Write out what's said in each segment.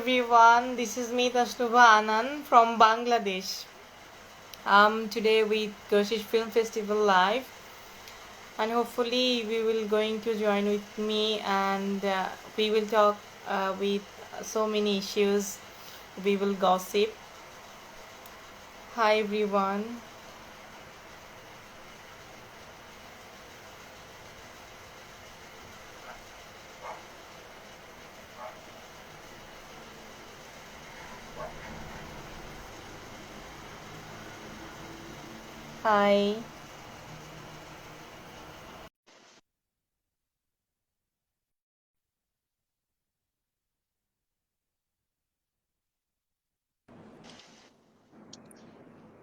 everyone, this is me Tashnubha Anand from Bangladesh. Today with Koshish Film Festival live, and hopefully we will going to join with me, and we will talk with so many issues. We will gossip. Hi everyone. Hi.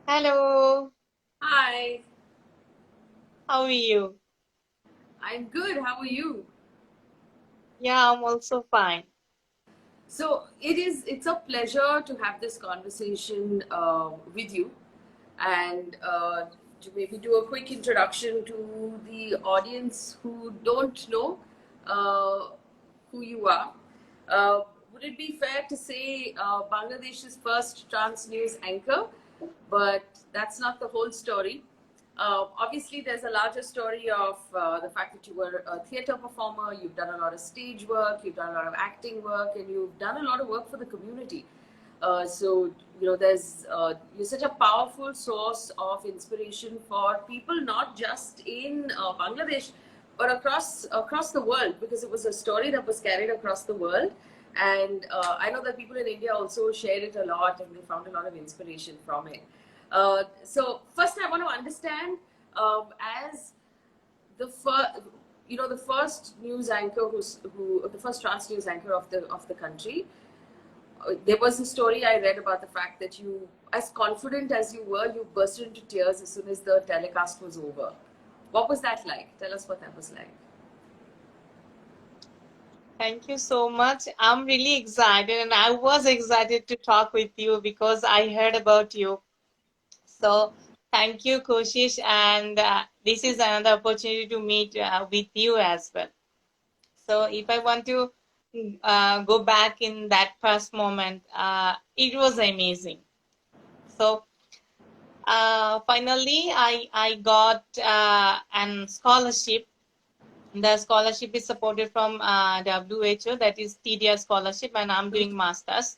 Hello. Hi, How are you? I'm good. How are you? Yeah, I'm also fine. So it's a pleasure to have this conversation with you, and to maybe do a quick introduction to the audience who don't know uh, who you are. Uh, would it be fair to say Bangladesh's first trans news anchor? But that's not the whole story. Obviously, there's a larger story of the fact that you were a theatre performer, you've done a lot of stage work, you've done a lot of acting work, and you've done a lot of work for the community. So, there's you're such a powerful source of inspiration for people, not just in Bangladesh, but across the world, because it was a story that was carried across the world. And I know that people in India also shared it a lot, and they found a lot of inspiration from it. So first, I want to understand as the first, the first news anchor the first trans news anchor of the country. There was a story I read about the fact that you, as confident as you were, you burst into tears as soon as the telecast was over. What was that like? Tell us what that was like. Thank you so much. I'm really excited, and I was excited to talk with you because I heard about you. So, thank you, Koshish, and this is another opportunity to meet with you as well. So, if I want to go back in that first moment, it was amazing. So, finally, I got an scholarship. The scholarship is supported from WHO, that is TDR scholarship, and I'm doing masters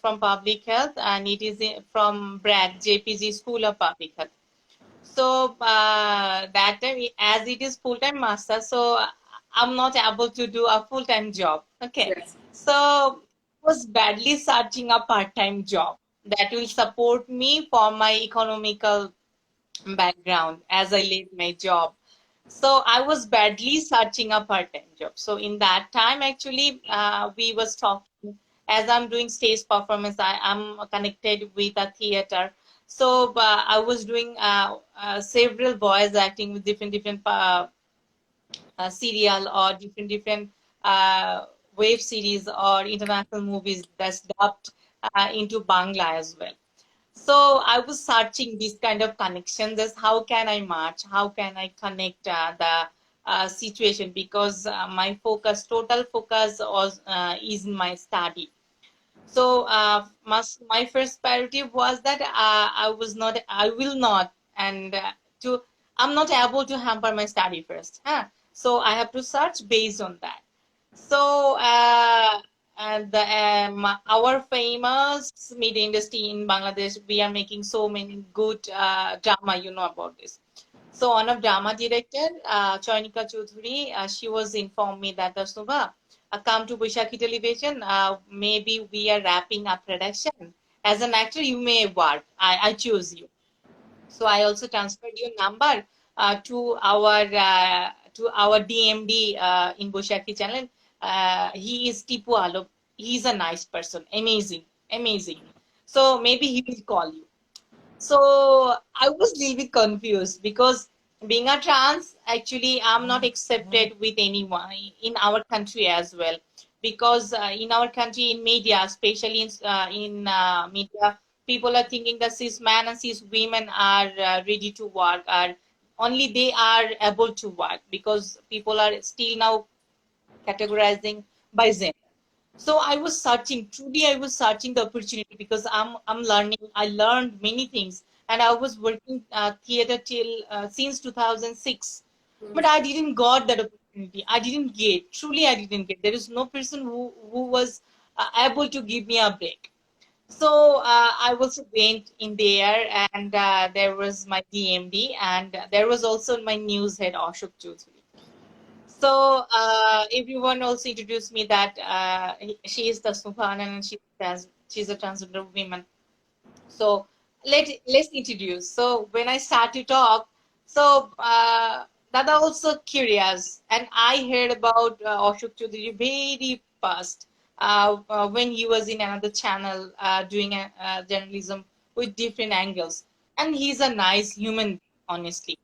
from public health, and it is from BRAC, JPG School of Public Health. So that time, as it is full-time master, so I'm not able to do a full-time job. Okay, Yes. so was badly searching a part-time job that will support me for my economical background as I leave my job. So I was badly searching a part-time job. So in that time, actually, we was talking. As I'm doing stage performance, I am connected with a theater. So I was doing several voice acting with different serial or different uh, web series or international movies that's dubbed into Bangla as well. So I was searching this kind of connections as how can I match, how can I connect the situation, because my total focus was is my study. So my first priority was that I will not, and to I'm not able to hamper my study first. Huh? So I have to search based on that. So our famous media industry in Bangladesh, we are making so many good drama. You know about this. So one of drama director, Choinika Choudhury, she was informed me that Shubha, come to Boishakhi Television. Maybe we are wrapping up production. As an actor, you may work. I choose you. So I also transferred your number to our DMD in Boshaki channel. He is Tipu Alop. He's a nice person. Amazing, amazing. So maybe he will call you. So I was a little bit confused because being a trans, actually, I'm not accepted with anyone in our country as well. Because in our country, in media, especially in media, people are thinking that cis men and cis women are ready to work, are only they are able to work, because people are still now categorizing by gender. So I was searching, truly I was searching the opportunity because I'm learning. I learned many things, and I was working theater till since 2006. But I didn't got that opportunity. I didn't get. Truly, I didn't get. There is no person who was able to give me a break. So I also went in there, and there was my DMD, and there was also my news head Ashok Choudhury. So everyone also introduced me that she is the Supan and she's a transgender woman. So let's introduce. So when I start to talk, so Dada also curious, and I heard about Ashok Choudhury very fast when he was in another channel doing journalism with different angles, and he's a nice human, honestly.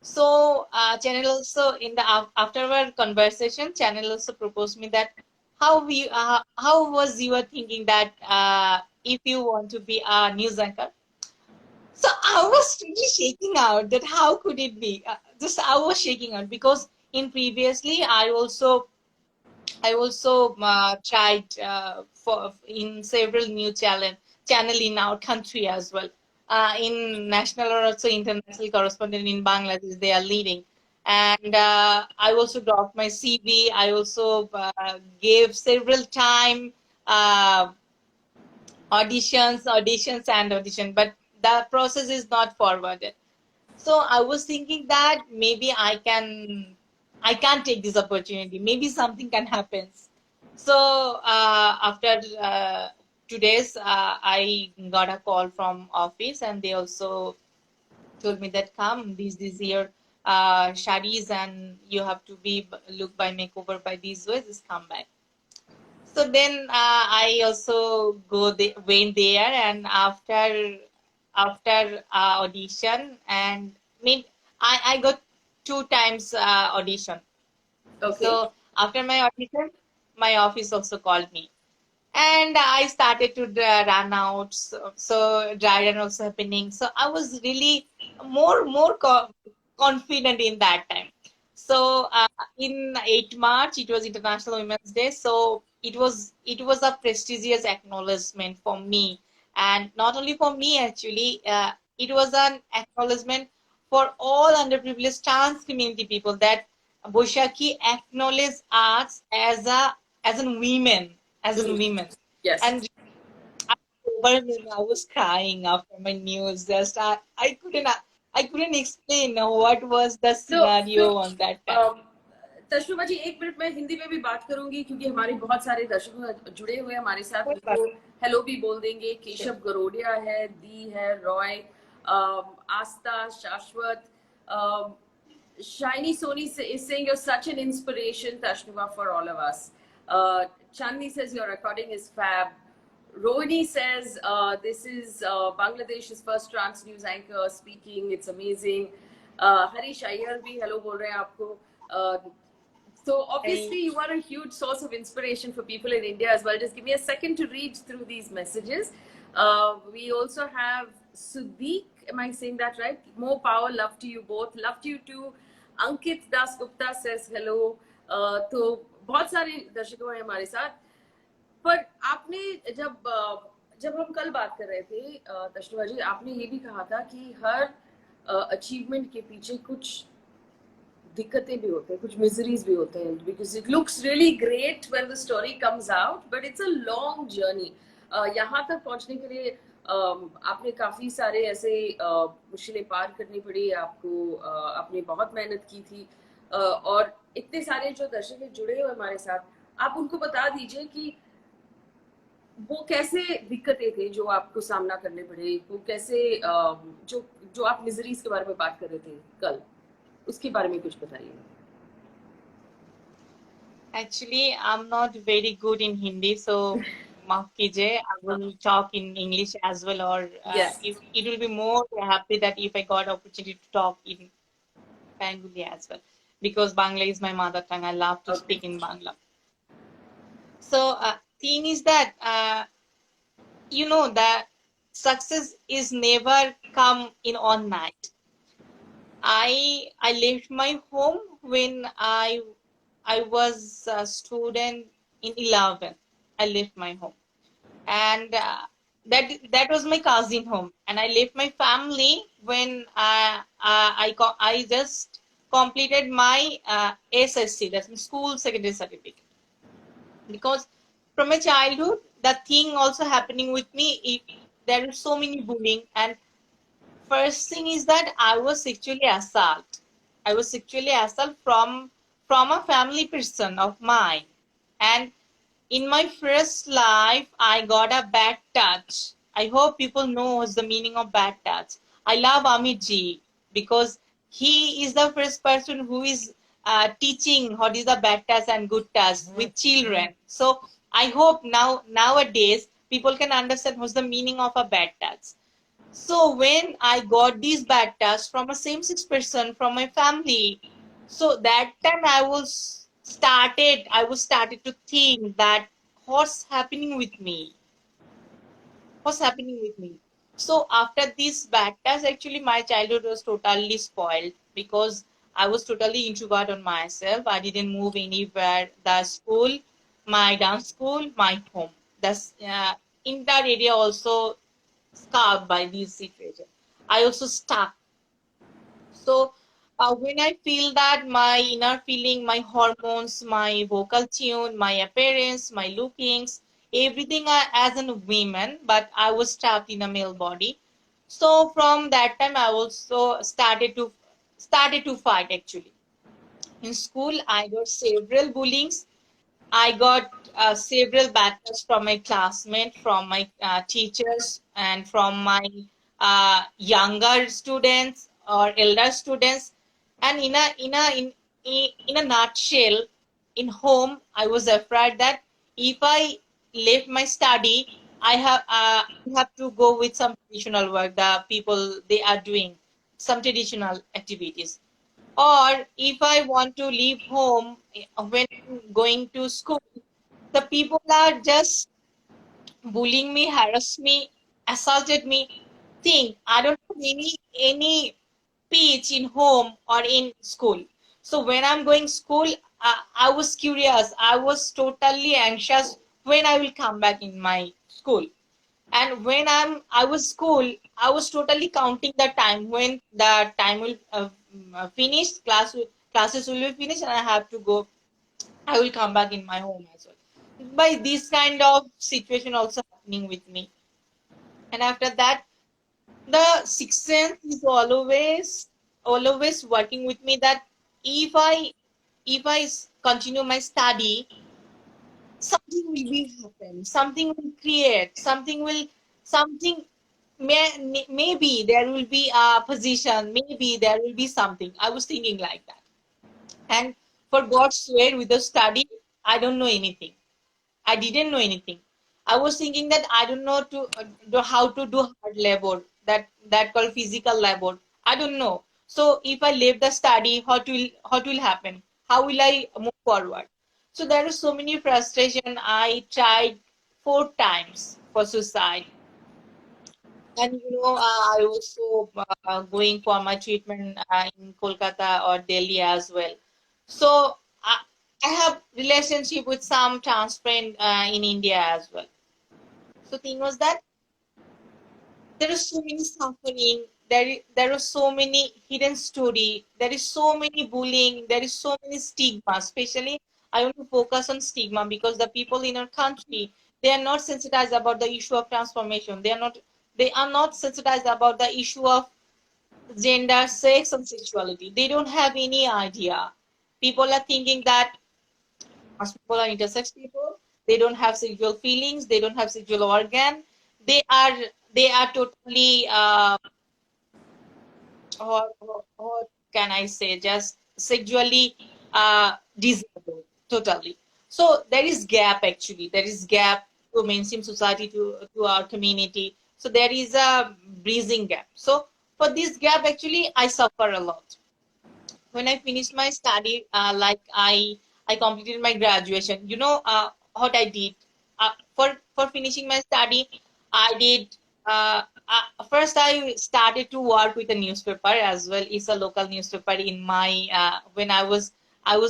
So channel also in the after our conversation, channel also proposed me that how was you were thinking that if you want to be a news anchor. So I was really shaking out that how could it be? Just I was shaking out because in previously I also tried for in several new channel in our country as well. In national or also international correspondent in Bangladesh, they are leading. And I also dropped my CV. I also gave several time uh, auditions, and audition, but the process is not forwarded. So I was thinking that maybe I can take this opportunity. Maybe something can happen. So after 2 days, I got a call from office, and they also told me that come this year shadis, and you have to be look by makeover by these ways. Just come back. So then I also went there, and after audition, and mean I got two times audition. Okay. So after my audition, my office also called me, and I started to run out. So dry run also happening. So I was really more confident in that time. So in 8 March, it was International Women's Day. So it was a prestigious acknowledgement for me, and not only for me actually. It was an acknowledgement for all underprivileged trans community people that Boshaki acknowledge us as a women, Mhm. Yes. and I overwhelmed. I was crying after my news. Just I couldn't explain what was the तो scenario on that time. तशनुमा जी, एक minute में हिंदी में भी बात करूंगी क्योंकि हमारे बहुत सारे दर्शक जुड़े हुए हैं हमारे साथ, कोई बात उनको हेलो भी बोल देंगे। नहीं। केशव गरोडिया है, दी है, रॉय, आस्था, शाश्वत, Shiny Sony is saying you're such an inspiration, Tashnuva, for all of us. Chandni says your recording is fab. Rohini says this is Bangladesh's first trans news anchor speaking. It's amazing. Harish Iyer bhi hello bol rahe hain aapko. Uh, so I obviously you are a huge source of inspiration for people in India as well. Just give me a second to read through these messages. We also have Sudeek. Am I saying that right? More power. Love to you both. Love to you too. Ankit Das Gupta says hello. तो बहुत सारे दर्शकों हैं हमारे साथ। पर आपने जब हम कल बात कर रहे थे तशनुवा जी, आपने ये भी कहा था कि हर अचीवमेंट के पीछे कुछ दिक्कतें भी होते हैं, कुछ मिजरीज भी होते हैं, because it looks really great when the story comes out, but it's a long journey. यहाँ तक पहुंचने के लिए आपने काफी सारे ऐसे मुश्किलें पार करनी पड़ी आपको, आपने बहुत मेहनत की थी, और इतने सारे जो दर्शक जुड़े हुए हमारे साथ, आप उनको बता दीजिए कि वो कैसे दिक्कतें थे जो आपको सामना करने पड़े, वो कैसे जो जो आप मिजरीज के बारे में बात कर रहे थे कल, उसके बारे में कुछ बताइए। actually I'm not very good in Hindi, so maaf kijiye. I will talk in English as well, or Yes. it will be more happy that if I got opportunity to talk in Bengali as well, because Bangla is my mother tongue. I love to Okay. speak in Bangla. So thing is that that success is never come in one night. I left my home when I was a student in 11. I left my home. And that was my cousin home. And I left my family when I just completed my SSC, that's my school secondary certificate. Because from my childhood, the thing also happening with me, there is so many bullying. And first thing is that I was sexually assaulted. I was sexually assaulted from a family person of mine. And in my first life, I got a bad touch. I hope people know what's the meaning of bad touch. I love Amit ji because he is the first person who is teaching what is the bad touch and good touch with children. So I hope nowadays people can understand what's the meaning of a bad touch. So when I got these bad touch from a same-sex person from my family, so that time I was started to think that what's happening with me? What's happening with me? So after this bad touch, actually my childhood was totally spoiled because I was totally introvert on myself. I didn't move anywhere. The school, my dance school, my home. That's in that area also scarred by these situations. I also stuck. So when I feel that my inner feeling, my hormones, my vocal tune, my appearance, my lookings, everything as a woman, but I was trapped in a male body. So from that time, I also started to fight actually. In school, I got several bullyings. I got several battles from my classmates, from my teachers, and from my younger students or elder students. And in a nutshell, in home, I was afraid that if I left my study, I have to go with some traditional work. The people they are doing some traditional activities, or if I want to leave home when going to school, the people are just bullying me, harass me, assaulted me. Think I don't have any peace in home or in school. So when I'm going school, I was curious. I was totally anxious when I will come back in my school. And when I was school, I was totally counting the time when the time will finish, classes will be finished, and I have to go. I will come back in my home as well. By this kind of situation also happening with me. And after that, the sixth sense is always working with me that if I continue my study, something will be happen, something will create, something maybe there will be a position, maybe there will be something. I was thinking like that. And for God's sake, with the study, I don't know anything. I didn't know anything. I was thinking that I don't know to do how to do hard labor, that called physical labor. I don't know. So if I leave the study, what will happen? How will I move forward? So there is so many frustration. I tried 4 times for suicide, and I also going for my treatment in Kolkata or Delhi as well. So I have relationship with some transplant in India as well. So thing was that there is so many suffering. There are so many hidden story. There is so many bullying. There is so many stigma. Especially, I want to focus on stigma because the people in our country, they are not sensitized about the issue of transformation. They are not sensitized about the issue of gender, sex, and sexuality. They don't have any idea. People are thinking that as people are intersex people, they don't have sexual feelings, they don't have sexual organ. They are they are totally what can I say, just sexually disabled totally. So there is gap actually. There is gap to mainstream society to our community. So there is a breathing gap. So for this gap actually I suffer a lot. When I finished my study, like I completed my graduation. What I did for finishing my study, I did. First, I started to work with a newspaper as well. It's a local newspaper in my when I was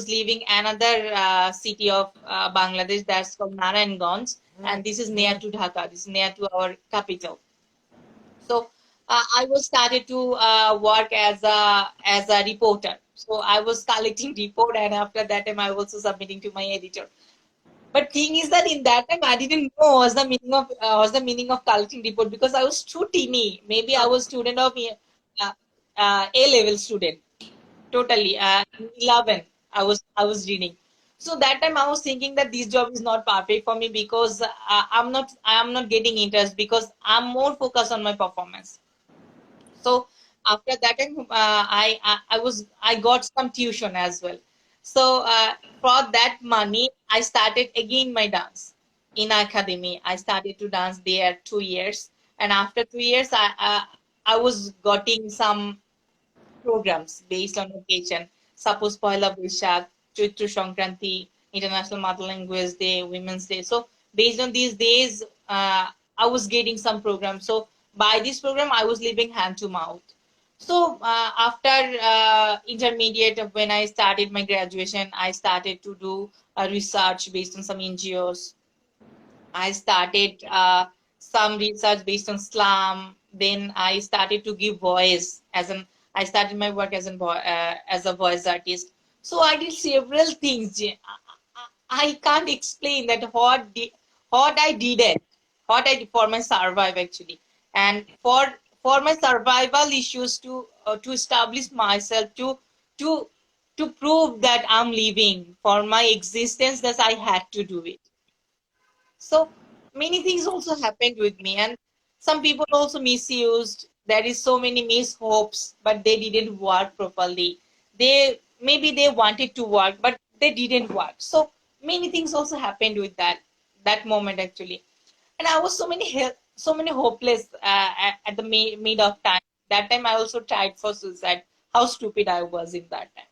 leaving another city of Bangladesh that's called Narayanganj. and this is near to Dhaka. This is near to our capital. So I was started to work as a reporter. So I was collecting report, and after that time I was also submitting to my editor. But thing is that in that time I didn't know what's the meaning of collecting report, because I was too teeny. Maybe I was student of A level student. Totally. 11. I was reading. So that time I was thinking that this job is not perfect for me, because I'm not getting interest, because I'm more focused on my performance. So after that time, I got some tuition as well. So for that money, I started again my dance in academy. I started to dance there 2 years, and after 2 years, I was getting some programs based on occasion. Suppose Poila Boishakh, Chaitra Sankranti, International Mother Language Day, Women's Day. So based on these days, I was getting some programs. So by this program, I was living hand to mouth. So after intermediate, when I started my graduation, I started to do research based on some NGOs. I started some research based on slum. Then I started to give voice I started my work as a voice artist. So I did several things. I can't explain that what I did it, what I did for my survival actually, and for my survival issues to establish myself to to prove that I'm living for my existence, that I had to do it. So many things also happened with me, and some people also misused. There is so many mishapes, but they didn't work properly. They wanted to work, but they didn't work. So many things also happened with that moment actually. And I was so many hopeless at the mid of time. That time I also tried for suicide. How stupid I was in that time.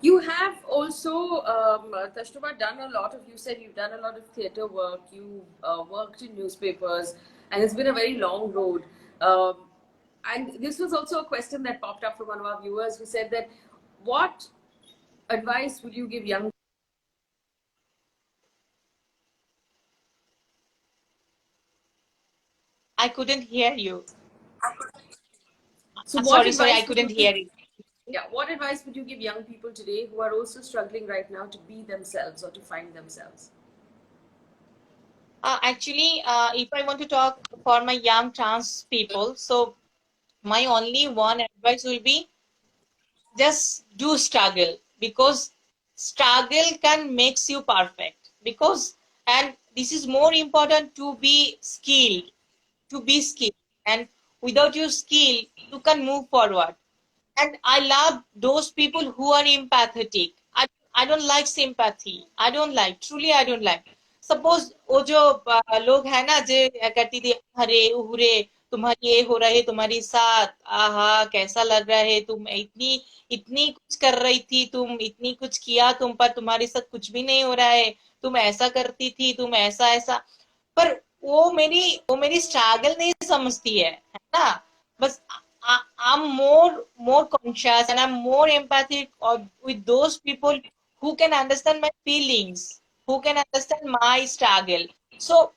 You have also, Tashnuma, done a lot of, you said you've done a lot of theatre work, you worked in newspapers, and it's been a very long road. And this was also a question that popped up from one of our viewers who said that, what advice would you give young? I couldn't hear you. So, what Sorry, I advice would you couldn't give? hear it. Yeah, what advice would you give young people today who are also struggling right now to be themselves or to find themselves? Actually, if I want to talk for my young trans people, so my only one advice will be just do struggle, because struggle can makes you perfect. Because, and this is more important, to be skilled, and without your skill, you can move forward. And I love those people who are empathetic. I don't like sympathy. I don't like, truly I don't like. Suppose वो जो लोग हैं ना जे कहती थी, अरे उहरे तुम्हारी ये हो रहा है तुम्हारी साथ, आहा कैसा लग रहा है, तुम इतनी इतनी कुछ कर रही थी, तुम इतनी कुछ किया, तुम पर तुम्हारे साथ कुछ भी नहीं हो रहा है, तुम ऐसा करती थी, तुम ऐसा ऐसा। पर वो मेरी स्ट्रगल नहीं समझती है ना। बस I'm more conscious, and I'm more empathic with those people who can understand my feelings, who can understand my struggle. So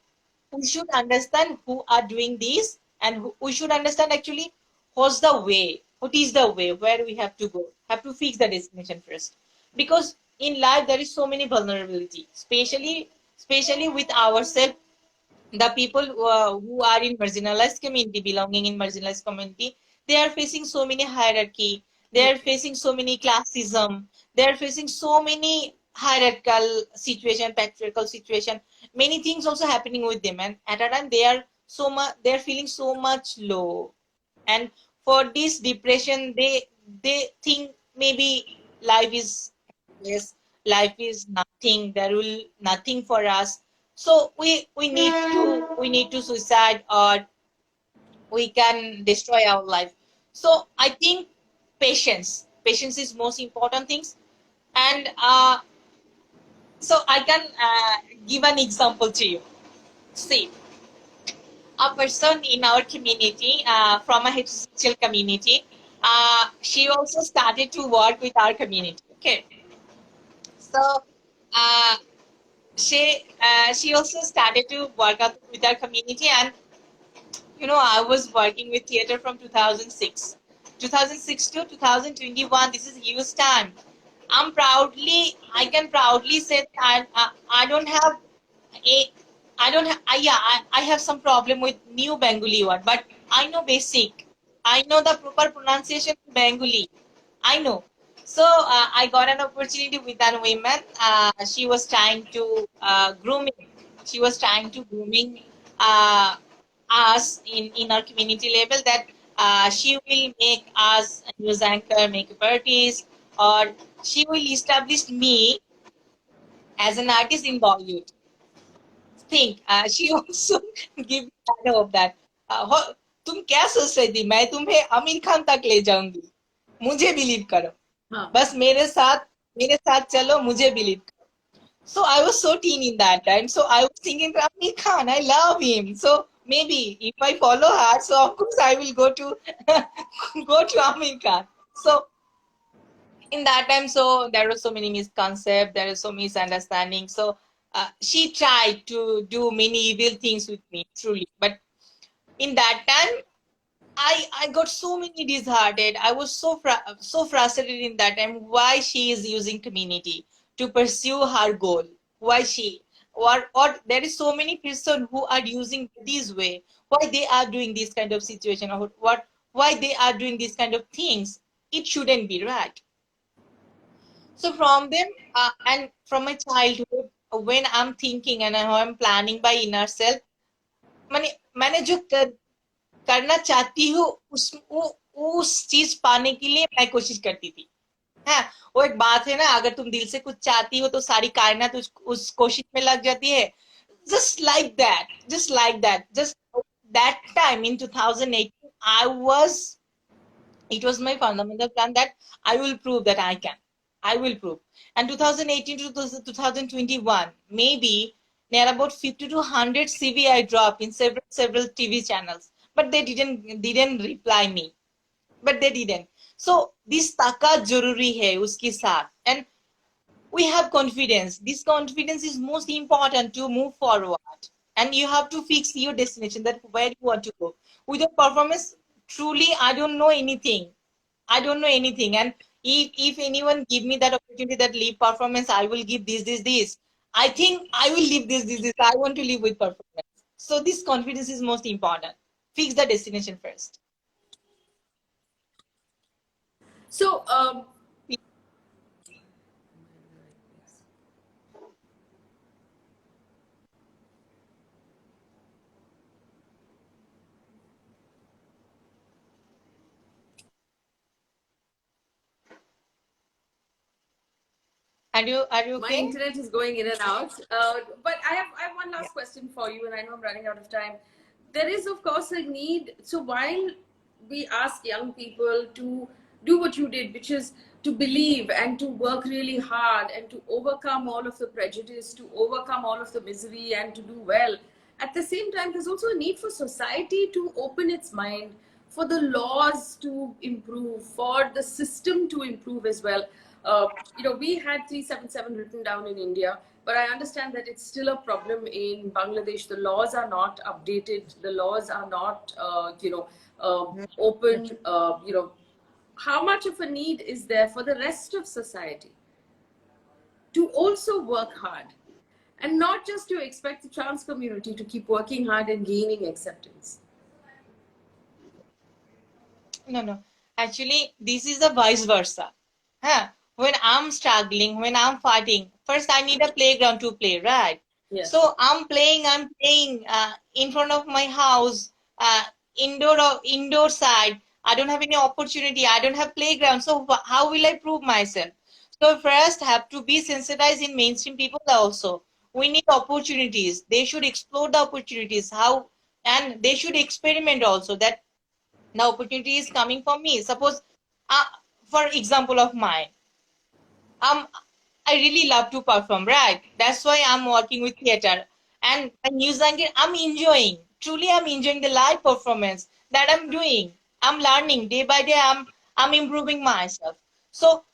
we should understand who are doing this, and we should understand actually what is the way where we have to go. Have to fix the destination first, because in life there is so many vulnerability, especially with ourselves. The people who are in marginalized community, belonging in marginalized community, they are facing so many hierarchy, they are facing so many classism, they are facing so many hierarchical situation, patriarchal situation, many things also happening with them, and at a time they are feeling so much low. And for this depression, they think maybe life is yes, life is nothing, there will nothing for us. So we need to suicide, or we can destroy our life. So I think patience is most important things. And so I can give an example to you. See, a person in our community, from a heterosexual community, she also started to work with our community. Okay, so uh, she also started to work out with our community, and I was working with theater from 2006. 2006 to 2021, this is huge time. I can proudly say that I don't have a, I don't have, yeah, I have some problem with new Bengali word, but I know basic. I know the proper pronunciation in Bengali. I know. So I got an opportunity with that woman. She was trying to grooming. She was trying to grooming uh, us in our community level that she will make us a news anchor, makeup artist, or she will establish me as an artist in Bollywood. Think she also give me that hope that तुम क्या सोच रही थी मैं तुम्हें आमिर खान तक ले जाऊंगी मुझे बिलीव करो Huh. बस मेरे साथ चलो मुझे बिलीव करो. So I was so teen in that time. So I was thinking, Amir Khan, I love him. So maybe if I follow her, so of course I will go to go to Amir Khan. So in that time, so there were so many misconceptions, there was so misunderstanding. So she tried to do many evil things with me, truly. But in that time, I got so many disheartened. I was so frustrated in that time. Why she is using community to pursue her goal? Why she? Or there is so many person who are using this way. Why they are doing this kind of situation? Or what? Why they are doing these kind of things? It shouldn't be right. So from them and from my childhood, when I'm thinking and I'm planning by inner self, मैंने जो करना चाहती हूँ उस चीज पाने के लिए मैं कोशिश करती थी. हाँ, वो एक बात है ना, अगर तुम दिल से कुछ चाहती हो तो सारी कायनात उस कोशिश में लग जाती है. Just that time in 2018, it was my fundamental plan that I will prove that I can. I will prove. And 2018 to 2021, maybe near about 50 to 100 CV I dropped in several TV channels, but they didn't reply me. But they didn't. So this takat jaruri hai uski saath. And we have confidence. This confidence is most important to move forward. And you have to fix your destination, that where you want to go. Without performance, truly, I don't know anything. I don't know anything. And if anyone give me that opportunity that leave performance, I will give this. I think I will leave this. I want to live with performance. So this confidence is most important. Fix the destination first. So, Are you my okay? internet is going in and out. But I have one last question for you, and I know I'm running out of time. There is, of course, a need. So while we ask young people to do what you did, which is to believe and to work really hard and to overcome all of the prejudice, to overcome all of the misery and to do well, at the same time, there's also a need for society to open its mind, for the laws to improve, for the system to improve as well. We had 377 written down in India, but I understand that it's still a problem in Bangladesh. The laws are not updated. The laws are not, open. How much of a need is there for the rest of society to also work hard and not just to expect the trans community to keep working hard and gaining acceptance? No. Actually, this is the vice versa. Huh? When I'm struggling, when I'm fighting, first I need a playground to play, right? Yes. So I'm playing in front of my house, indoor side. I don't have any opportunity. I don't have playground. So how will I prove myself? So first have to be sensitized in mainstream people also. We need opportunities. They should explore the opportunities. How, and they should experiment also. That the opportunity is coming for me. Suppose, uh, for example of mine, um, I really love to perform, right? That's why I'm working with theater and news anchor. I'm enjoying. Truly, I'm enjoying the live performance that I'm doing. I'm learning day by day. I'm improving myself. So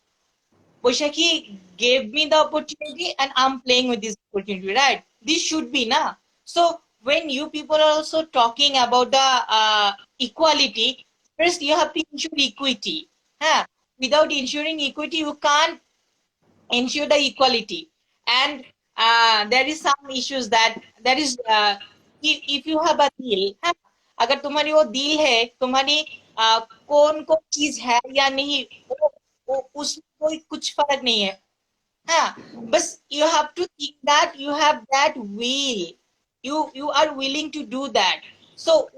Boishakhi gave me the opportunity and I'm playing with this opportunity, right? This should be, na? So when you people are also talking about the equality, first you have to ensure equity. Huh? Without ensuring equity, you can't ensure the equality. And there is some issues that there is if you have a deal, हाँ, अगर तुम्हारी वो deal है, तुम्हारी कौन कौन चीज है या नहीं, वो उसमें कोई कुछ फर्क नहीं है. हाँ, बस you have to think that you have that will. You are willing to do that. So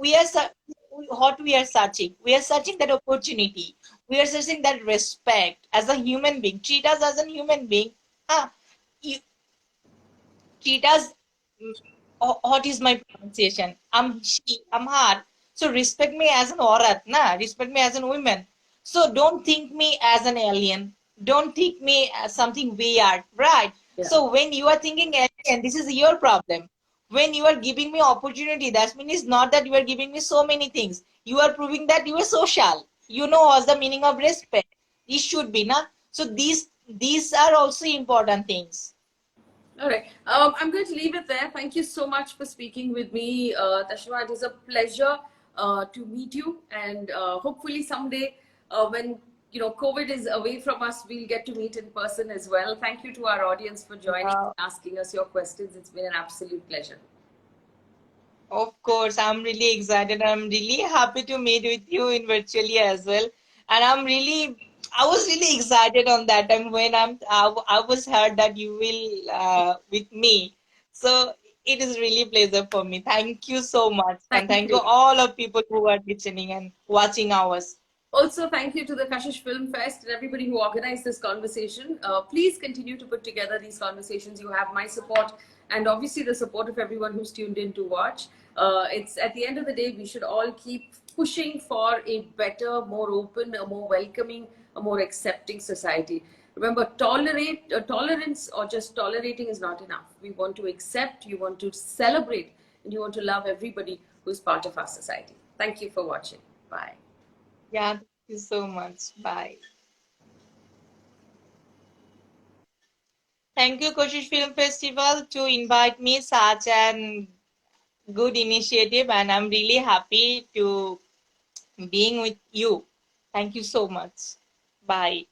what we are searching. We are searching that opportunity. We are searching that respect as a human being. Treat us as a human being. Ah, you treat us. What is my pronunciation? I'm she. I'm her. So respect me as an aurat, na. Respect me as a woman. So don't think me as an alien. Don't think me as something weird, right? Yeah. So when you are thinking alien, this is your problem. When you are giving me opportunity, that means not that you are giving me so many things. You are proving that you are social. You know what's the meaning of respect. It should be, na. So these are also important things. All right. I'm going to leave it there. Thank you so much for speaking with me, Tashma. It is a pleasure to meet you, and hopefully someday, when COVID is away from us, we'll get to meet in person as well. Thank you to our audience for joining and asking us your questions. It's been an absolute pleasure. Of course, I'm really excited. I'm really happy to meet with you in virtually as well. And I was really excited on that time when I was heard that you will with me. So it is really pleasure for me. Thank you so much. And Thank thank you you. all of people who are listening and watching ours. Also, thank you to the Kashish Film Fest and everybody who organized this conversation. Please continue to put together these conversations. You have my support and obviously the support of everyone who's tuned in to watch. It's at the end of the day, we should all keep pushing for a better, more open, a more welcoming, a more accepting society. Remember, tolerance or just tolerating is not enough. We want to accept, you want to celebrate, and you want to love everybody who's part of our society. Thank you for watching. Bye. Yeah, thank you so much. Bye. Thank you, Koshish Film Festival, to invite me such an good initiative, and I'm really happy to being with you. Thank you so much. Bye.